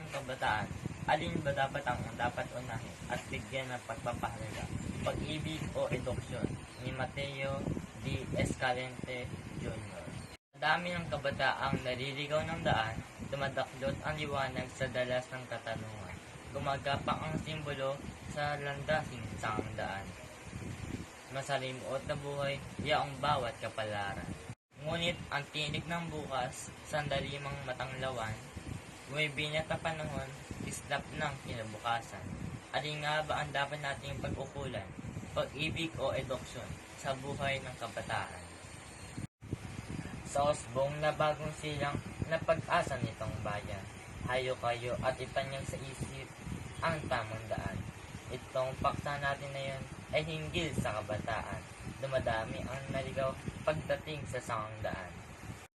kabataan, alin ba dapat ang dapat unahin at bigyan ng pagpapahalaga? Pag-ibig o edukasyon? Ni Mateo D. Escalante Jr. Sa dami ng kabataang naliligaw ng daan, dumadaklot ang liwanag sa dalas ng katanungan. Gumagapang ang simbolo sa landasing sang daan. Masalimuot na buhay, yaong bawat kapalaran. Ngunit ang tinig ng bukas, sandali mang matanglawan, bumibi na panahon, islap ng kinabukasan. Alin nga ba ang dapat nating pag-ukulan? Pag-ibig o edukasyon sa buhay ng kabataan? Sa usbong na bagong silang na pag-asa nitong bayan, hayo kayo at itanyag sa isip ang tamang daan. Itong paksa natin na yun ay hinggil sa kabataan. Dumadami ang naligaw pagdating sa sangang daan.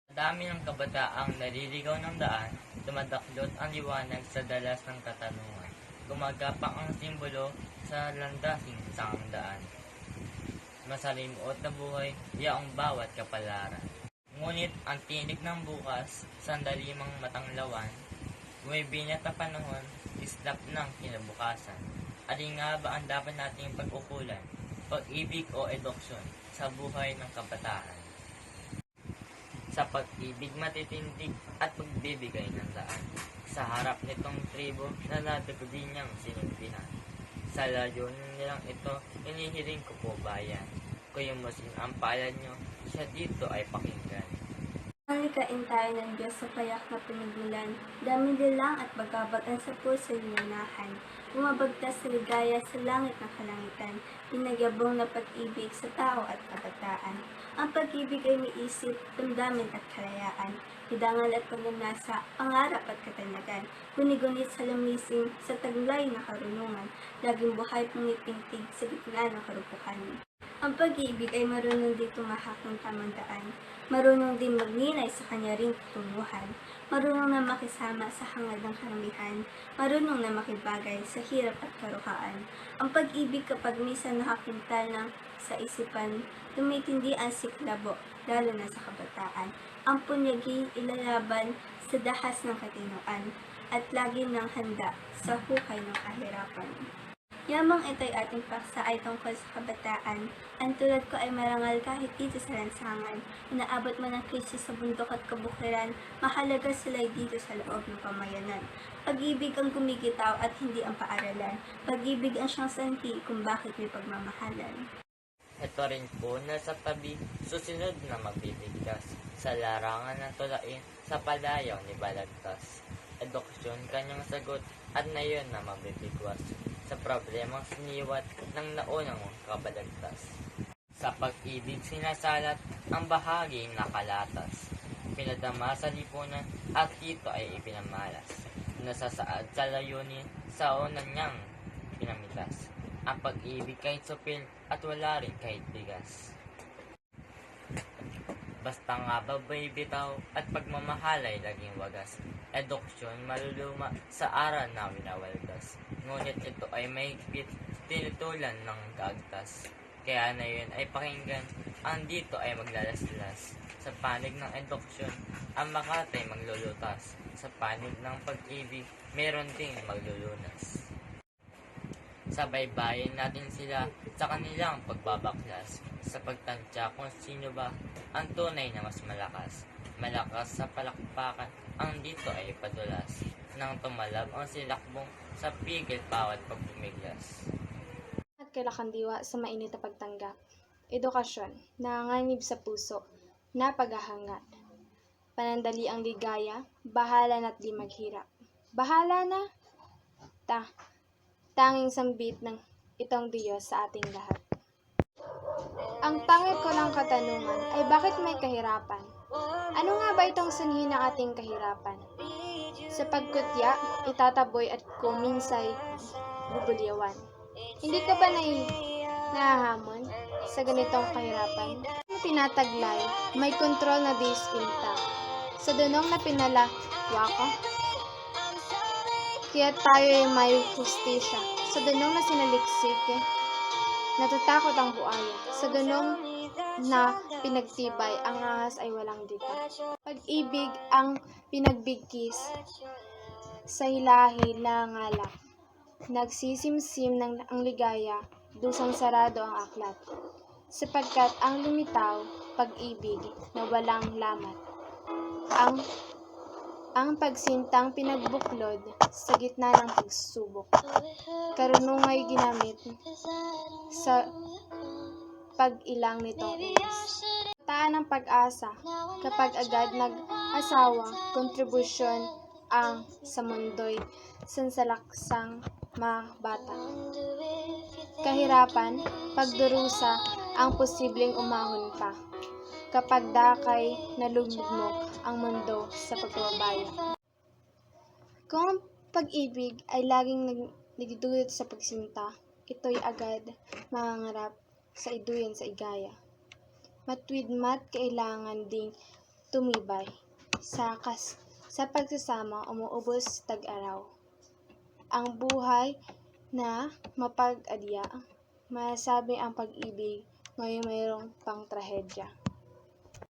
Sa dami ng kabataang naliligaw ng daan, dumadaklot ang liwanag sa dalas ng katanungan. Gumagapang ang simbolo sa landasing sangang daan. Masalimuot na buhay, yaong bawat kapalaran. Ngunit ang tinig ng bukas, sandali mang matanglawan, bumibi na panahon, islap ng kinabukasan. Alin nga ba ang dapat nating pag-ukulan? Pag-ibig o edukasyon sa buhay ng kabataan? Sa pag-ibig matitindig at pagbibigay ng daan, sa harap nitong tribo na nadagdi niyang sinimpihan. Sa layunin nilang ito, inihiling ko po bayan. Kuyumusin ang palad niyo, siya dito ay pakinggan. Malikain tayo ng Diyos sa payak na pinigulan, dami nilang at bagabagan sa puso'y nanahan. Bumabagtas sa ligaya sa langit ng kalangitan, pinagyabong na pag-ibig sa tao at kabataan. Ang pag-ibig ay may isip, damdamin at kalayaan, hidangan at pagnanasa, pangarap at katanyagan, guni-gunit sa lamising, sa taglay na karunungan, laging buhay pumitingtig sa gitna ng karupukan. Ang pag-ibig ay marunong din tumahak ng tamang daan, marunong din magninay sa kanya ring tutunguhan, marunong na makisama sa hangad ng karamihan, marunong na makibagay sa hirap at karuhaan. Ang pag-ibig kapag minsan nakakintal ng sa isipan, tumitindi ang siklabo, lalo na sa kabataan. Ang punyagi ilalaban sa dahas ng katinoan, at lagi ng handa sa hukay ng kahirapan. Yamang ito'y ating paksa ay tungkol sa kabataan. Ang tulad ko ay marangal kahit dito sa lansangan. Inaabot man ang krisis sa bundok at kabukiran, mahalaga sila'y dito sa loob ng pamayanan. Pag-ibig ang gumigitaw at hindi ang paaralan. Pag-ibig ang siyang sanhi kung bakit may pagmamahalan. Ito rin po na sa tabi, susunod na magbibigkas, sa larangan ng tulain, sa palayaw ni Balagtas. Edukasyon kanyang sagot at na yun na mabibigwas sa problemang siniwat ng naunang kabalagtas. Sa pag-ibig sinasalat ang bahaging nakalatas, pinadama sa lipunan at dito ay ipinamalas, nasasaad sa layunin sa unang niyang pinamitas. Ang pag-ibig kahit supil at wala rin kahit bigas. Basta nga babay bitaw at pagmamahal ay laging wagas. Edukasyon maluluma sa aral na winawaldas. Ngunit ito ay mahigpit, tinutulan ng kaagtas. Kaya na yun ay pakinggan, ang dito ay maglalaslas. Sa panig ng edukasyon, ang Makati maglulutas. Sa panig ng pag-ibig, meron ding maglulunas. Sabay-bayin natin sila sa kanilang pagbabaklas, sa pagtansya kung sino ba ang tunay na mas malakas. Malakas sa palakpakan, ang dito ay padulas, nang tumalab ang silakbong sa pigil bawat pagbumiglas. At kailakandiwa sa mainit na pagtanggap. Edukasyon, nanganganib sa puso, na paghahangat. Panandali ang ligaya, bahala na't di maghirap. Bahala na! Tanging sambit ng itong Diyos sa ating lahat. Ang pangit ko ng katanungan ay bakit may kahirapan? Ano nga ba itong sanhi ng ating kahirapan? Sa pagkutya, itataboy at kuminsay bubulyawan. Hindi ka ba nahahamon sa ganitong kahirapan? Tinataglay, may kontrol na diskilta. Sa dunong na pinalawa ka, kaya tayo ay may hustisya. Sa dunong na sinaliksik, natatakot ang buaya. Sa dunong na pinagtibay, ang ahas ay walang dita. Pag-ibig ang pinagbigkis, sa hilahi nangangalak. Nagsisimsim ng ang ligaya, dusang sarado ang aklat. Sapagkat ang lumitaw, pag-ibig na walang lamat. Ang pagsintang pinagbuklod sa gitna ng pagsubok. Karunungay ginamit sa pag-ilang nitong inis. Taan ng pag-asa kapag agad nag-asawa, kontribusyon ang sa mundo'y sansalaksang mga bata. Kahirapan, pagdurusa ang posibleng umahon pa. Kapag dakay nalugmok ang mundo sa pagpapabaya. Kung ang pag-ibig ay laging nagdudulot sa pagsinta, ito'y agad mangangarap sa iduyan sa igaya. Matwidmat kailangan ding tumibay. Sa pagsasama umuubos tag-araw. Ang buhay na mapag-adya, masasabi ang pag-ibig ngayong mayroong pang trahedya.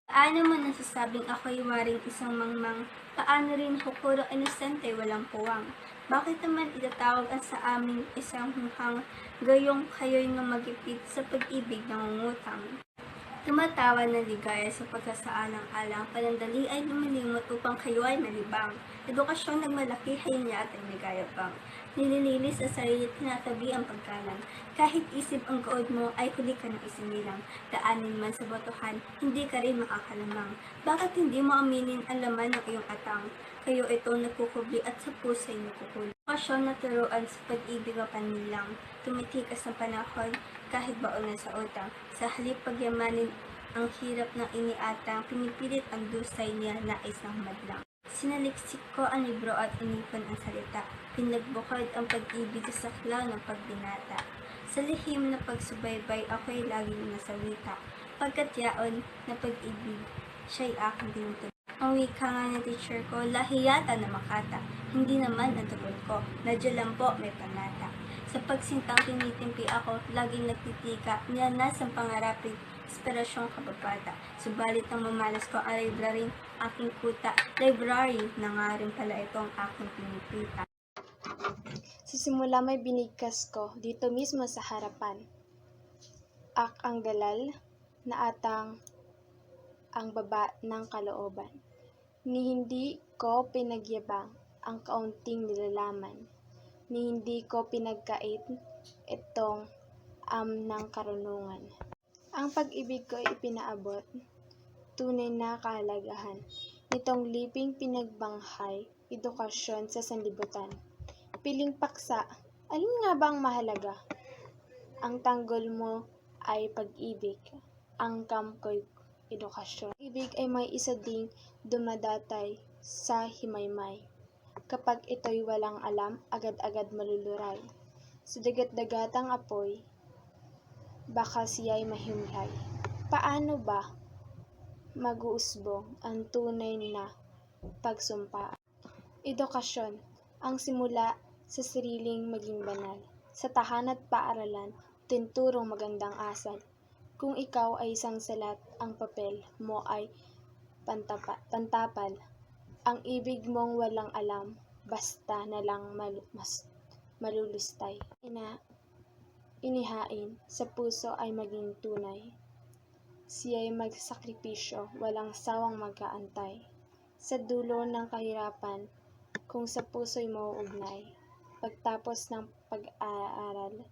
Paano mo nasasabing ako'y waring isang mangmang? Paano rin hukurang inosente walang puwang? Bakit naman itatawag ang sa amin isang hunghang, gayong kayo'y nga magipit sa pag-ibig nangungutang? Tumatawa na ligaya sa pagkasaalang-alang, panandali ay lumilimot upang kayo ay malibang. Edukasyong nagmalaki niya at ang ligaya pang. Nililinis sa sarili, tinatabi ang pagkalan. Kahit isip ang good mo, ay huli ka ng isinilang. Daanin man sa botohan, hindi ka rin makakalamang. Bakit hindi mo aminin ang laman ng iyong atang? Kayo itong nagkukubli at sa pusa'y nakukuli. Edukasyon na turuan sa pag-ibig o panilang. Tumitikas ng panahon, kahit baon na sa utang. Sa halip pagyamanin ang hirap ng iniatang, pinipilit ang dusay niya nais ng madlang. Sinaliksik ko ang libro at inipon ang salita. Pinagbukod ang pag-ibig sa saklaw ng pagbinata. Sa lihim na pagsubaybay, ako'y laging nasawita. Pagkatyaon na pag-ibig, siya'y aking tinutulog. Ang wika nga ng teacher ko, lahi yata na Makata. Hindi naman ang tugon ko, medyo lang po may panata. Sa pagsintang tinitimpi ako, laging nagtitika, niyanas ang pangarapin, inspirasyong kababata. Subalit ang mamalas ko ang library, aking kuta, library na nga rin pala itong aking pinipita. Sa simula may binigkas ko, dito mismo sa harapan. Ang dalal na atang ang baba ng kalooban. Ni hindi ko pinagyabang ang kaunting nilalaman. Ni hindi ko pinagkait itong ng karunungan. Ang pag-ibig ko ay ipinaabot, tunay na kahalagahan. Nitong liping pinagbanghay, edukasyon sa sanlibutan. Piling paksa, alin nga ba ang mahalaga? Ang tanggol mo ay pag-ibig, ang kamkoy edukasyon. Ibig ay may isa ding dumadatay sa himaymay. Kapag ito'y walang alam, agad-agad maluluray. Sa dagat-dagatang apoy, baka siya'y mahimlay. Paano ba mag-uusbong ang tunay na pagsumpa? Edukasyon, ang simula sa sariling maging banal. Sa tahan at paaralan, tinturong magandang asal. Kung ikaw ay isang salat, ang papel mo ay pantapal. Ang ibig mong walang alam, basta na lang malulustay. Inihain, sa puso ay maging tunay. Siya'y magsakripisyo, walang sawang magkaantay. Sa dulo ng kahirapan, kung sa puso'y mauugnay. Pagtapos ng pag-aaral,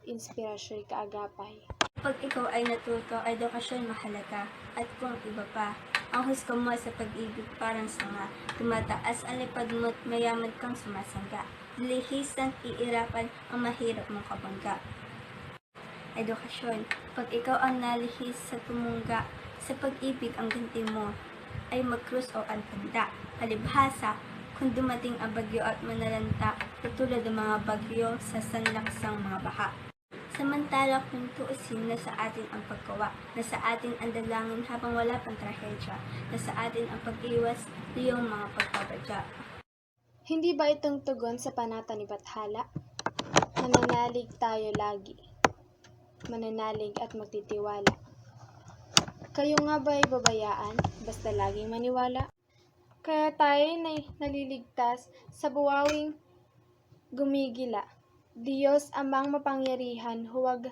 inspirasyo'y kaagapay. Pag ikaw ay natuto, edukasyon mahalaga. At kung iba pa, ang husga mo sa pag-ibig parang sanga. Tumataas ang lipad mo't mayaman kang sumasangga. Lihis ang iirapan ang mahirap mong kabangga. Edukasyon, pag ikaw ang nalihis sa tumungga, sa pag-ibig ang ganti mo ay magkrus o antanda. Palibhasa, kung dumating ang bagyo at manalanta, tutulad ng mga bagyo sa sanlaksang mga baha. Samantala kung tuusin na sa atin ang paggawa, na sa atin ang dalangin habang wala pang trahedya, na sa atin ang pag-iwas liyong mga pagkabadya. Hindi ba itong tugon sa panata ni Bathala? Mananalig tayo lagi. Mananalig at magtitiwala. Kayo nga ba'y babayaan, basta laging maniwala? Kaya tayo naliligtas sa buwawing gumigila. Diyos amang mapangyarihan, huwag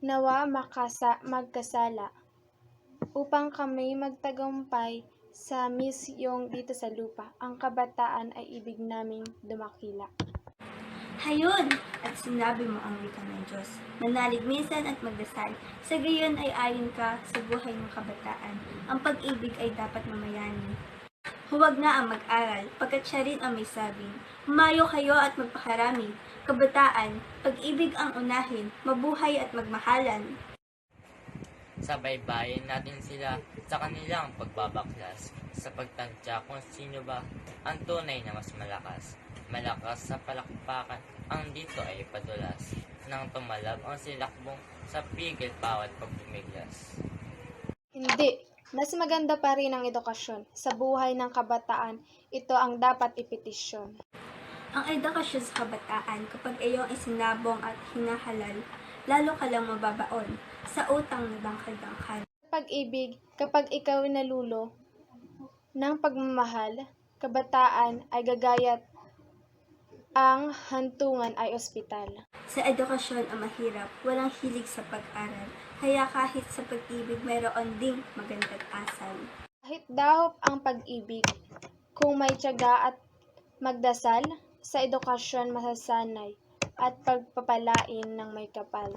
nawa magkasala, upang kami magtagumpay sa misyong dito sa lupa. Ang kabataan ay ibig naming dumakila. Hayon! At sinabi mo ang wika ng Diyos. Manalig minsan at magdasal. Sa gayon ay ayon ka sa buhay ng kabataan. Ang pag-ibig ay dapat mamayanin. Huwag na ang mag-aral, pagkat siya rin ang may sabing. Humayo kayo at magpakarami. Kabataan, pag-ibig ang unahin, mabuhay at magmahalan. Sabaybayin natin sila sa kanilang pagbabaklas sa pagtansya kung sino ba ang tunay na mas malakas. Malakas sa palakpakan, ang dito ay padulas. Nang tumalab ang silakbong sa pigil bawat pagbumiglas. Hindi. Mas maganda pa rin ang edukasyon. Sa buhay ng kabataan, ito ang dapat ipetisyon. Ang edukasyon sa kabataan, kapag iyong isinabong at hinahalal, lalo ka lang mababaon sa utang na dangkal-dangkal. Pag-ibig, kapag ikaw nalulo ng pagmamahal, kabataan ay gagayat, ang hantungan ay ospital. Sa edukasyon ang mahirap, walang hilig sa pag-aral, kaya kahit sa pag-ibig mayroon ding magandang asal. Kahit dahop ang pag-ibig, kung may tiyaga at magdasal, sa edukasyon masasanay at pagpapalain ng may kapal.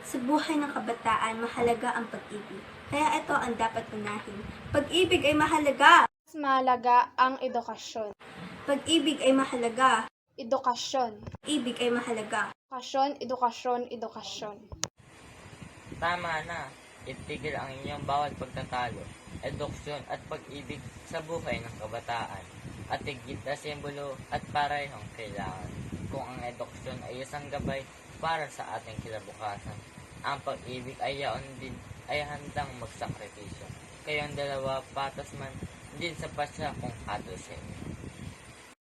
Sa buhay ng kabataan, mahalaga ang pag-ibig, kaya ito ang dapat unahin. Pag-ibig ay mahalaga! Mas mahalaga ang edukasyon. Pag-ibig ay mahalaga! Edukasyon. Ibig ay mahalaga! Edukasyon, edukasyon, edukasyon. Tama na, itigil ang inyong bawat pagtatalo, edukasyon at pag-ibig sa buhay ng kabataan, at higit na simbolo at parehong kailangan. Kung ang edukasyon ay isang gabay para sa ating kinabukasan, ang pag-ibig ay yaon din ay handang magsakripisyo. Kayong dalawa patas man din sa pasya kung ato siya.